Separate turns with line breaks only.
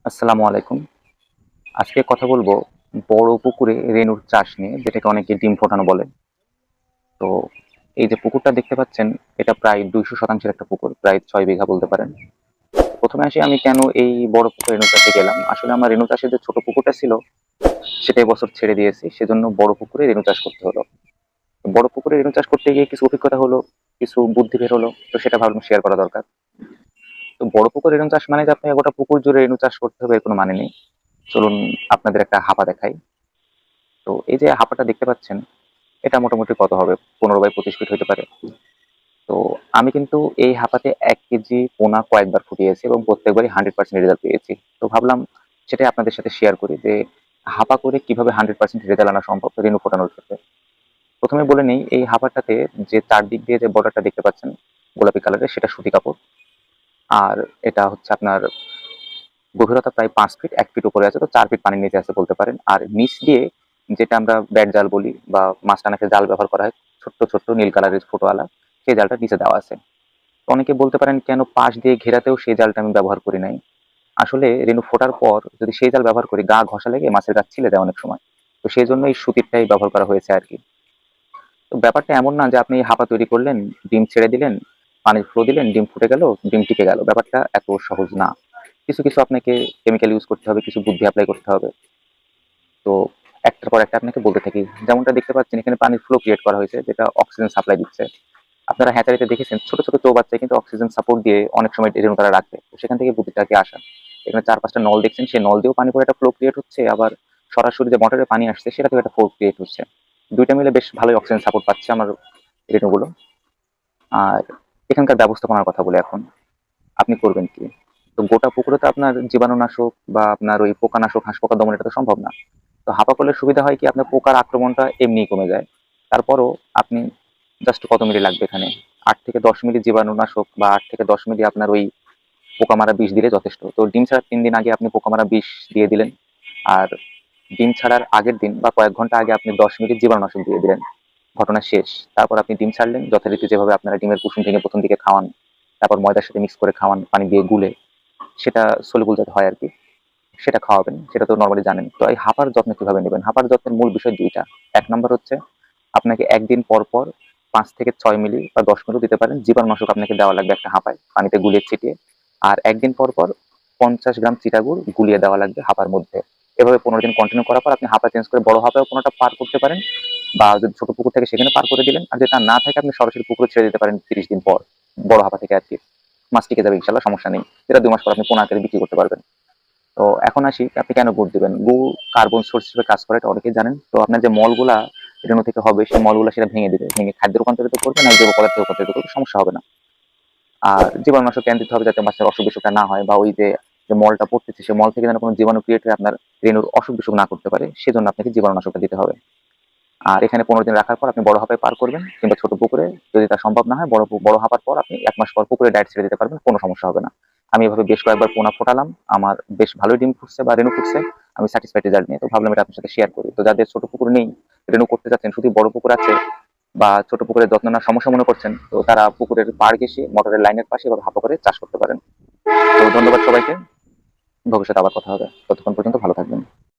আসসালামু আলাইকুম। আজকে কথা বলবো বড় পুকুরে রেনুর চাষ নিয়ে, যেটাকে অনেকে ডিম ফোটানো বলে। তো এই যে পুকুরটা দেখতে পাচ্ছেন, এটা প্রায় 200 শতাংশের একটা পুকুর, প্রায় 6 বিঘা বলতে পারেন। প্রথমে আসি আমি কেন এই বড় পুকুরে রেনু চাষে গেলাম। আসলে আমার রেনু চাষের যে ছোট পুকুরটা ছিল, সেটা এবছর ছেড়ে দিয়েছি, সেজন্য বড় পুকুরে রেনু চাষ করতে হলো। তো বড় পুকুরে রেনু চাষ করতে গিয়ে কিছু অভিজ্ঞতা হলো, কিছু বুদ্ধি বের হলো, তো সেটা ভাবলাম শেয়ার করা দরকার। তো বড় পুকুরে রেনু চাষ মানে যে আপনি গোটা পুকুর জুড়ে রেনু চাষ করতে হবে এর কোনো মানে নেই। চলুন আপনাদের একটা হাপা দেখাই। তো এই যে হাপাটা দেখতে পাচ্ছেন, এটা মোটামুটি কত হবে, 15 বাই 25 ফিট হতে পারে। তো আমি কিন্তু এই হাপাতে 1 কেজি পোনা কয়েকবার ফুটিয়েছি এবং প্রত্যেকবারই 100% রেজাল্ট পেয়েছি। তো ভাবলাম সেটাই আপনাদের সাথে শেয়ার করি যে হাপা করে কিভাবে 100% রেজাল্ট আনা সম্ভব রেণু ফোটানোর ক্ষেত্রে। প্রথমে বলে নেই, এই হাপাটাতে যে চারদিক দিয়ে যে বর্ডারটা দেখতে পাচ্ছেন গোলাপি কালারের, সেটা সুতি কাপড়। আর এটা হচ্ছে আপনার গভীরতা প্রায় 5 ফিট, 1 ফিট উপরে আছে, তো 4 ফিট পানির নিচে আছে বলতে পারেন। আর নিচ দিয়ে যেটা আমরা ব্যাট জাল বলি বা মাছ টানাকে জাল ব্যবহার করা হয়, ছোট্ট ছোট্ট নীল কালারের ছোটওয়ালা, সেই জালটা নিচে দেওয়া আছে। তো অনেকে বলতে পারেন কেন পাশ দিয়ে ঘেরাতেও সেই জালটা আমি ব্যবহার করি নাই। আসলে রেণু ফোটার পর যদি সেই জাল ব্যবহার করি, গা ঘষা লেগে মাছের গা ছিলে দেয় অনেক সময়। তো সেই জন্য এই সুতিরটাই ব্যবহার করা হয়েছে আর কি। তো ব্যাপারটা এমন না যে আপনি হাপা তৈরি করলেন, ডিম ছেড়ে দিলেন, পানির ফ্লো দিলেন, ডিম ফুটে গেল, ডিম টিকে গেল। ব্যাপারটা এত সহজ না। কিছু কিছু আপনাকে কেমিক্যাল ইউজ করতে হবে, কিছু বুদ্ধি অ্যাপ্লাই করতে হবে। তো একটার পর একটা আপনাকে বলতে থাকি। যেমনটা দেখতে পাচ্ছেন, এখানে পানির ফ্লো ক্রিয়েট করা হয়েছে, যেটা অক্সিজেন সাপ্লাই দিচ্ছে। আপনারা হ্যাচারিতে দেখেছেন ছোট ছোট চৌবাচ্চায় কিন্তু অক্সিজেন সাপোর্ট দিয়ে অনেক সময় রেণু তারা রাখে, তো সেখান থেকে বুদ্ধিটাকে আসা। এখানে 4-5টা নল দেখছেন, সেই নল দিয়েও পানি পরে একটা ফ্লো ক্রিয়েট হচ্ছে, আবার সরাসরি যে মোটরে পানি আসছে সেটা থেকে একটা ফ্লো ক্রিয়েট হচ্ছে। দুইটা মিলে বেশ ভালোই অক্সিজেন সাপোর্ট পাচ্ছে আমার রেণুগুলো। আর এখানকার ব্যবস্থাপনার কথা বলে এখন আপনি করবেন কি। তো গোটা পুকুরে তো আপনার জীবাণুনাশক বা আপনার ওই পোকানাশক, হাঁস পোকা দমন, এটা তো সম্ভব না। তো হাঁপা করলে সুবিধা হয় কি, আপনার পোকার আক্রমণটা এমনিই কমে যায়। তারপরও আপনি জাস্ট কত মিলি লাগবে এখানে, 8 থেকে 10 মিলি জীবাণুনাশক বা 8 থেকে 10 মিলি আপনার ওই পোকা মারা বিষ দিলে যথেষ্ট। তো ডিম ছাড়ার 3 দিন আগে আপনি পোকা মারা বিষ দিয়ে দিলেন। আর ডিম ছাড়ার আগের দিন বা কয়েক ঘন্টা আগে আপনি 10 মিলি জীবাণুনাশক দিয়ে দিলেন। ঘটনা শেষ। তারপর আপনি ডিম ছাড়লেন, যথারীতি যেভাবে আপনারা ডিমের কুসুম ভেঙে প্রথম দিকে খাওয়ান, তারপর ময়দার সাথে মিক্স করে খাওয়ান পানি দিয়ে গুলে, সেটা সলিবল যাতে হয় আর কি, সেটা খাওয়াবেন। সেটা তো নর্মালি জানেন। তো এই হাঁপার যত্ন কিভাবে নেবেন, হাঁপার যত্নের মূল বিষয় দুইটা। এক নম্বর হচ্ছে আপনাকে একদিন পর পর 5 থেকে 6 মিলি বা 10 মিলি দিতে পারেন জীবাণুনাশক আপনাকে দেওয়া লাগবে একটা হাঁপায়, পানিতে গুলিয়ে ছিটিয়ে। আর একদিন পর পর 50 গ্রাম চিটাগুড় গুলিয়ে দেওয়া লাগবে হাঁপার মধ্যে। এভাবে 15 দিন কন্টিনিউ করার পর আপনি হাঁপা চেঞ্জ করে বড় হাঁপায় কোনোটা পার করতে পারেন, বা যদি ছোট পুকুর থাকে সেখানে পার করে দিলেন। আর যদি তা না থাকে, আপনি সরাসরি পুকুরে ছেড়ে দিতে পারেন 30 দিন পর, বড় হাঁপা থেকে আর কি। মাছ টিকে যাবে ইনশাল্লাহ, সমস্যা নেই। যেটা 2 মাস পর আপনি পোনা আকারে বিক্রি করতে পারবেন। তো এখন আসি, আপনি কেন গুড় দিবেন। গুড় কার্বন সোর্স হিসেবে কাজ করে, এটা অনেকেই জানেন। তো আপনার যে মলগুলা রেণু থেকে হবে, সেই মলগুলা সেটা ভেঙে দিবে, ভেঙে খাদ্যে রূপান্তরিত করবে না জৈব পদার্থে রূপান্তরিত করবে, সমস্যা হবে না। আর জীবাণুনাশক কেন দিতে হবে, যাতে মাছের অসুখ বিসুখটা না হয়, বা ওই যে যে মলটা পড়তেছে সেই মল থেকে যেন কোনো জীবাণু ক্রিয়েট হয়ে আপনার রেণুর অসুখ বিসুখ না করতে পারে, সেজন্য আপনাকে জীবাণুনাশকটা দিতে হবে। আর এখানে 15 দিন রাখার পর আপনি বড় হাঁপায় পার করবেন, কিংবা ছোট পুকুরে যদি তা সম্ভব না হয়, বড় হাঁপার পর আপনি 1 মাস পর পুকুরে ডাইরেক্ট ছেড়ে দিতে পারবেন, কোনো সমস্যা হবে না। আমি এভাবে বেশ কয়েকবার পোনা ফোটালাম, আমার বেশ ভালোই ডিম ফুটছে বা রেণু ফুটছে। আমি স্যাটিসফাইড রেজাল্ট নিয়ে, তো ভাবলাম এটা আপনার সাথে শেয়ার করি। তো যাদের ছোট পুকুর নেই, রেণু করতে যাচ্ছেন, শুধু বড় পুকুর আছে বা ছোট পুকুরের যত্ন নেওয়ার সমস্যা মনে করছেন, তো তারা পুকুরের পাড় ঘেঁষে মোটরের লাইনের পাশে এভাবে হাঁপা করে চাষ করতে পারেন। তো ধন্যবাদ সবাইকে। ভবিষ্যতে আবার কথা হবে, ততক্ষণ পর্যন্ত ভালো থাকবেন।